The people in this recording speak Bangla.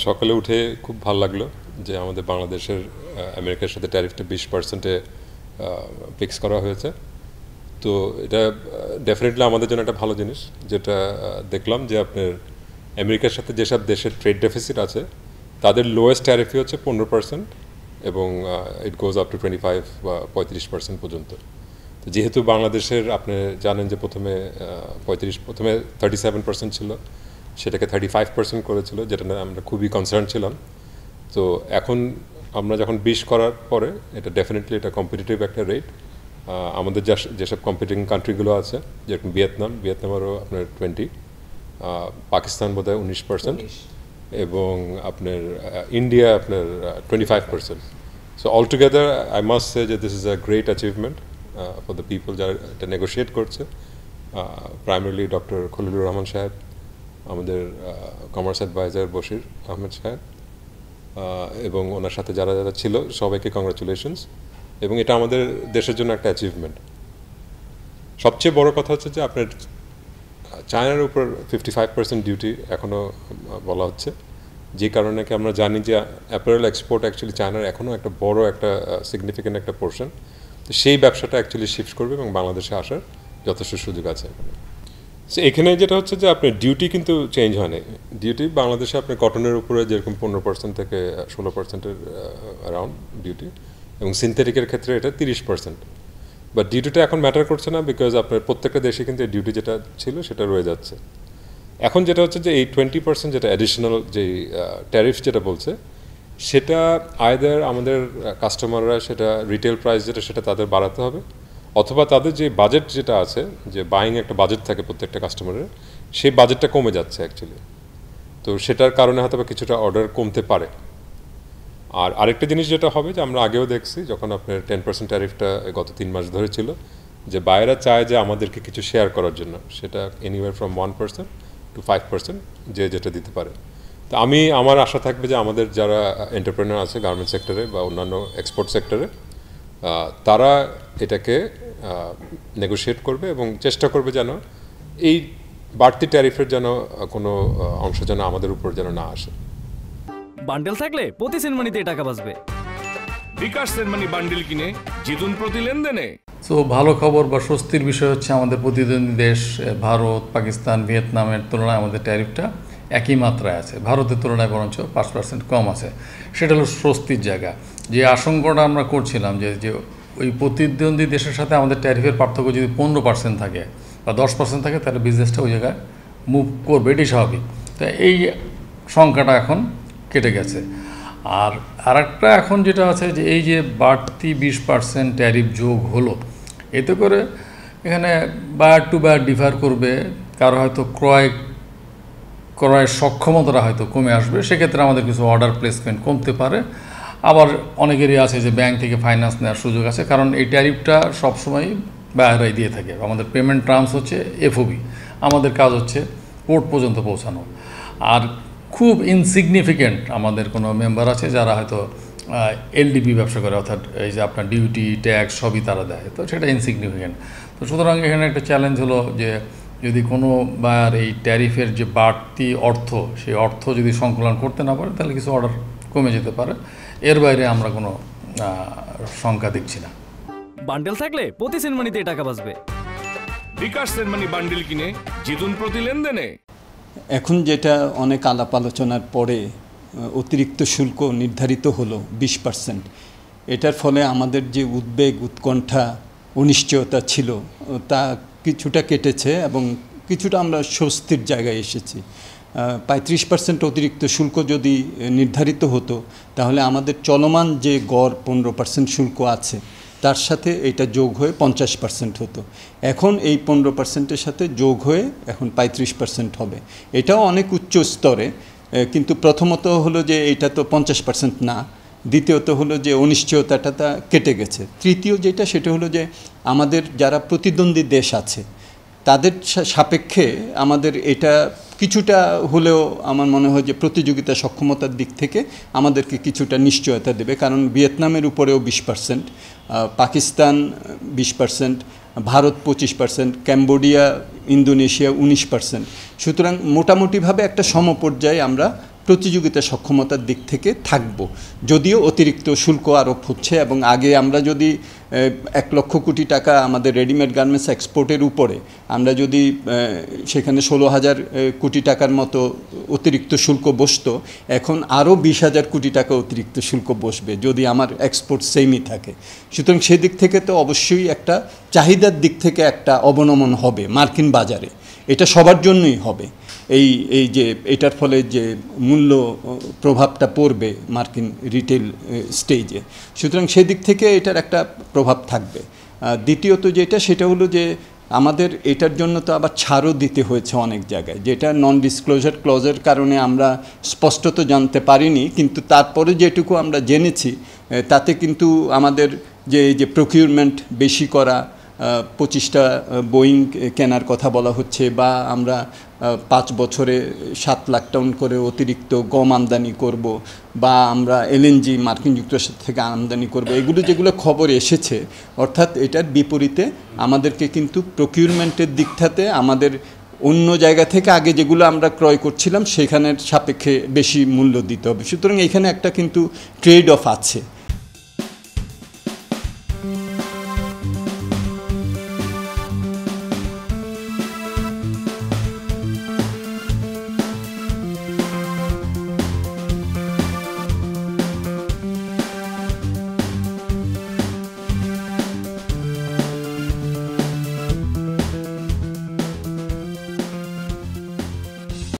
সকালে উঠে খুব ভালো লাগলো যে আমাদের বাংলাদেশের আমেরিকার সাথে ট্যারিফটা 20%-এ ফিক্স করা হয়েছে। তো এটা ডেফিনেটলি আমাদের জন্য একটা ভালো জিনিস, যেটা দেখলাম যে আপনার আমেরিকার সাথে যেসব দেশের ট্রেড ডেফিসিট আছে তাদের লোয়েস্ট ট্যারিফই হচ্ছে 15%, এবং ইট গোজ আপ টু 25 বা 35% পর্যন্ত। তো যেহেতু বাংলাদেশের আপনি জানেন যে প্রথমে 37% ছিল, সেটাকে 35% করেছিল, যেটা আমরা খুবই কনসার্ন ছিলাম। তো এখন আমরা যখন 20 করার পরে এটা ডেফিনেটলি এটা কম্পিটিটিভ একটা রেট। আমাদের যেসব কম্পিটিং কান্ট্রিগুলো আছে, যেরকম ভিয়েতনামেরও আপনার 20, পাকিস্তান বোধহয় 19%, এবং আপনার ইন্ডিয়া আপনার 25%। So altogether I must say যে this is a great achievement for the people যারা এটা নেগোশিয়েট করছে, প্রাইমারিলি ডক্টর খলিলুর রহমান সাহেব, আমাদের কমার্স অ্যাডভাইজার বশির আহমেদ সাহেব, এবং ওনার সাথে যারা যারা ছিল সবাইকে কংগ্রাচুলেশনস। এবং এটা আমাদের দেশের জন্য একটা অ্যাচিভমেন্ট। সবচেয়ে বড় কথা হচ্ছে যে আপনার চায়নার উপর 55% ডিউটি এখনও বলা হচ্ছে, যে কারণে কি আমরা জানি যে অ্যাপারেল এক্সপোর্ট অ্যাকচুয়ালি চায়নার এখনও একটা বড় একটা সিগনিফিক্যান্ট একটা পোর্শন। তো সেই ব্যবসাটা অ্যাকচুয়ালি শিফট করবে এবং বাংলাদেশে আসার যথেষ্ট সুযোগ আছে এখানে। সো এখানে যেটা হচ্ছে যে আপনার ডিউটি কিন্তু চেঞ্জ হয়নি। ডিউটি বাংলাদেশে আপনার কটনের উপরে যেরকম 15% থেকে 16%-এর অ্যারাউন্ড ডিউটি, এবং সিনথেটিকের ক্ষেত্রে এটা 30%। বাট ডিউটিটা এখন ম্যাটার করছে না, বিকজ আপনার প্রত্যেকটা দেশে কিন্তু এই ডিউটি যেটা ছিল সেটা রয়ে যাচ্ছে। এখন যেটা হচ্ছে যে এই 20% যেটা অ্যাডিশনাল যে ট্যারিফ যেটা বলছে, সেটা আইদার আমাদের কাস্টমাররা সেটা রিটেল প্রাইস যেটা সেটা তাদের বাড়াতে হবে, অথবা তাদের যে বাজেট যেটা আছে, যে বাইং একটা বাজেট থাকে প্রত্যেকটা কাস্টমারের, সেই বাজেটটা কমে যাচ্ছে অ্যাকচুয়ালি। তো সেটার কারণে হয়তো বা কিছুটা অর্ডার কমতে পারে। আর আরেকটা জিনিস যেটা হবে, যে আমরা আগেও দেখছি যখন আপনার 10% ট্যারিফটা গত 3 মাস ধরে ছিল, যে বায়েরা চায় যে আমাদেরকে কিছু শেয়ার করার জন্য, সেটা এনিওয়ার ফ্রম 1% to 5% যে যেটা দিতে পারে। তো আমার আশা থাকবে যে আমাদের যারা এন্টারপ্রেনার আছে গার্মেন্টস সেক্টরে বা অন্যান্য এক্সপোর্ট সেক্টরে, তারা এটাকে নেগোশিয়েট করবে এবং চেষ্টা করবে যেন এই বাড়তি ট্যারিফের যেন কোনো অংশ যেন আমাদের উপর যেন না আসে। বান্ডেল থাকলে প্রতি সেনমানিতে টাকা বাঁচবে। বিকাশ সেনমানি বান্ডেল কিনে জিতুন প্রতি লেনদেনে। তো ভালো খবর বা স্বস্তির বিষয় হচ্ছে আমাদের প্রতিদ্বন্দ্বী দেশ ভারত, পাকিস্তান, ভিয়েতনামের তুলনায় আমাদের ট্যারিফটা একই মাত্রায় আছে। ভারতের তুলনায় বরঞ্চ 5% কম আছে। সেটা হলো স্বস্তির জায়গা। যে আশঙ্কাটা আমরা করছিলাম যে ওই প্রতিদ্বন্দ্বী দেশের সাথে আমাদের ট্যারিফের পার্থক্য যদি 15% থাকে বা 10% থাকে, তাহলে বিজনেসটা ওই জায়গায় মুভ করবে, এটাই স্বাভাবিক। তো এই সংখ্যাটা এখন কেটে গেছে। আর আরেকটা এখন যেটা আছে যে এই যে বাড়তি 20% ট্যারিফ যোগ হলো, এতে করে এখানে বায়ার টু বায়ার ডিফার করবে, কারো হয়তো ক্রয়ের সক্ষমতাটা হয়তো কমে আসবে, সেক্ষেত্রে আমাদের কিছু অর্ডার প্লেসমেন্ট কমতে পারে। আবার অনেকেরই আছে যে ব্যাংক থেকে ফাইন্যান্স নেওয়ার সুযোগ আছে, কারণ এই ট্যারিফটা সবসময় বায়াররাই দিয়ে থাকে। আমাদের পেমেন্ট টার্মস হচ্ছে এফওবি, আমাদের কাজ হচ্ছে পোর্ট পর্যন্ত পৌঁছানো। আর খুব ইনসিগনিফিকেন্ট আমাদের কোনো মেম্বার আছে যারা হয়তো এলডিপি ব্যবসা করে, অর্থাৎ এই যে আপনার ডিউটি ট্যাক্স সবই তারা দেয়, তো সেটা ইনসিগনিফিকেন্ট। তো সুতরাং এখানে একটা চ্যালেঞ্জ হলো যে যদি কোনো বায়ার এই ট্যারিফের যে বাড়তি অর্থ, সেই অর্থ যদি সংকলন করতে না পারে, তাহলে কিছু অর্ডার কমে যেতে পারে। এর বাইরে আমরা কোনো সংখ্যা দেখছি না। বান্ডেল থাকলে প্রতি সেনমানিতে টাকা বাঁচবে। বিকাশ সেনমানি বান্ডেল কিনে জিতুন প্রতি লেনদেনে। এখন যেটা অনেক আলাপ আলোচনার পরে অতিরিক্ত শুল্ক নির্ধারিত হলো 20%, এটার ফলে আমাদের যে উদ্বেগ, উৎকণ্ঠা, অনিশ্চয়তা ছিল তা কিছুটা কেটেছে এবং কিছুটা আমরা স্বস্তির জায়গায় এসেছি। 35% অতিরিক্ত শুল্ক যদি নির্ধারিত হতো, তাহলে আমাদের চলমান যে গড় 15% শুল্ক আছে তার সাথে এটা যোগ হয়ে 50% হতো। এখন এই 15%-এর সাথে যোগ হয়ে এখন 35% হবে। এটাও অনেক উচ্চ স্তরে, কিন্তু প্রথমত হলো যে এটা তো 50% না, দ্বিতীয়ত হলো যে অনিশ্চয়তাটা তা কেটে গেছে। তৃতীয় যেটা, সেটা হলো যে আমাদের যারা প্রতিদ্বন্দ্বী দেশ আছে তাদের সাপেক্ষে আমাদের এটা কিছুটা হলেও আমার মনে হয় যে প্রতিযোগিতা সক্ষমতার দিক থেকে আমাদেরকে কিছুটা নিশ্চয়তা দেবে। কারণ ভিয়েতনামের উপরেও 20%, পাকিস্তান 20%, ভারত 25%, ক্যাম্বোডিয়া, ইন্দোনেশিয়া 19%। সুতরাং মোটামুটিভাবে একটা সমপর্যায়ে আমরা প্রতিযোগিতা সক্ষমতার দিক থেকে থাকব। যদিও অতিরিক্ত শুল্ক আরোপ হচ্ছে এবং আগে আমরা যদি 1 লক্ষ কোটি টাকা আমাদের রেডিমেড গার্মেন্টস এক্সপোর্টের উপরে আমরা যদি সেখানে 16,000 কোটি টাকার মতো অতিরিক্ত শুল্ক বসতো, এখন আরও 20,000 কোটি টাকা অতিরিক্ত শুল্ক বসবে যদি আমার এক্সপোর্ট সেমই থাকে। সুতরাং সেদিক থেকে তো অবশ্যই একটা চাহিদার দিক থেকে একটা অবনমন হবে মার্কিন বাজারে, এটা সবার জন্যই হবে। এই যে এটার ফলে যে মূল্য প্রভাবটা পড়বে মার্কিন রিটেল স্টেজে, সুতরাং সেদিক থেকে এটার একটা প্রভাব থাকবে। দ্বিতীয়ত যেটা সেটা হলো যে আমাদের এটার জন্য তো আবার ছাড়ও দিতে হয়েছে অনেক জায়গায়, যেটা নন ডিসক্লোজার ক্লজের কারণে আমরা স্পষ্টত জানতে পারিনি, কিন্তু তারপরে যেটুকু আমরা জেনেছি তাতে কিন্তু আমাদের যে প্রকিউরমেন্ট বেশি করা, 25টা বোয়িং কেনার কথা বলা হচ্ছে, বা আমরা 5 বছরে 7 লাখ টন করে অতিরিক্ত গম আমদানি করব, বা আমরা এলএনজি মার্কিন যুক্তরাষ্ট্র থেকে আমদানি করব, এগুলো যেগুলো খবর এসেছে, অর্থাৎ এটার বিপরীতে আমাদেরকে কিন্তু প্রকিউরমেন্টের দিকটাতে আমাদের অন্য জায়গা থেকে আগে যেগুলো আমরা ক্রয় করছিলাম সেখানের সাপেক্ষে বেশি মূল্য দিতে হবে। সুতরাং এখানে একটা কিন্তু ট্রেড অফ আছে।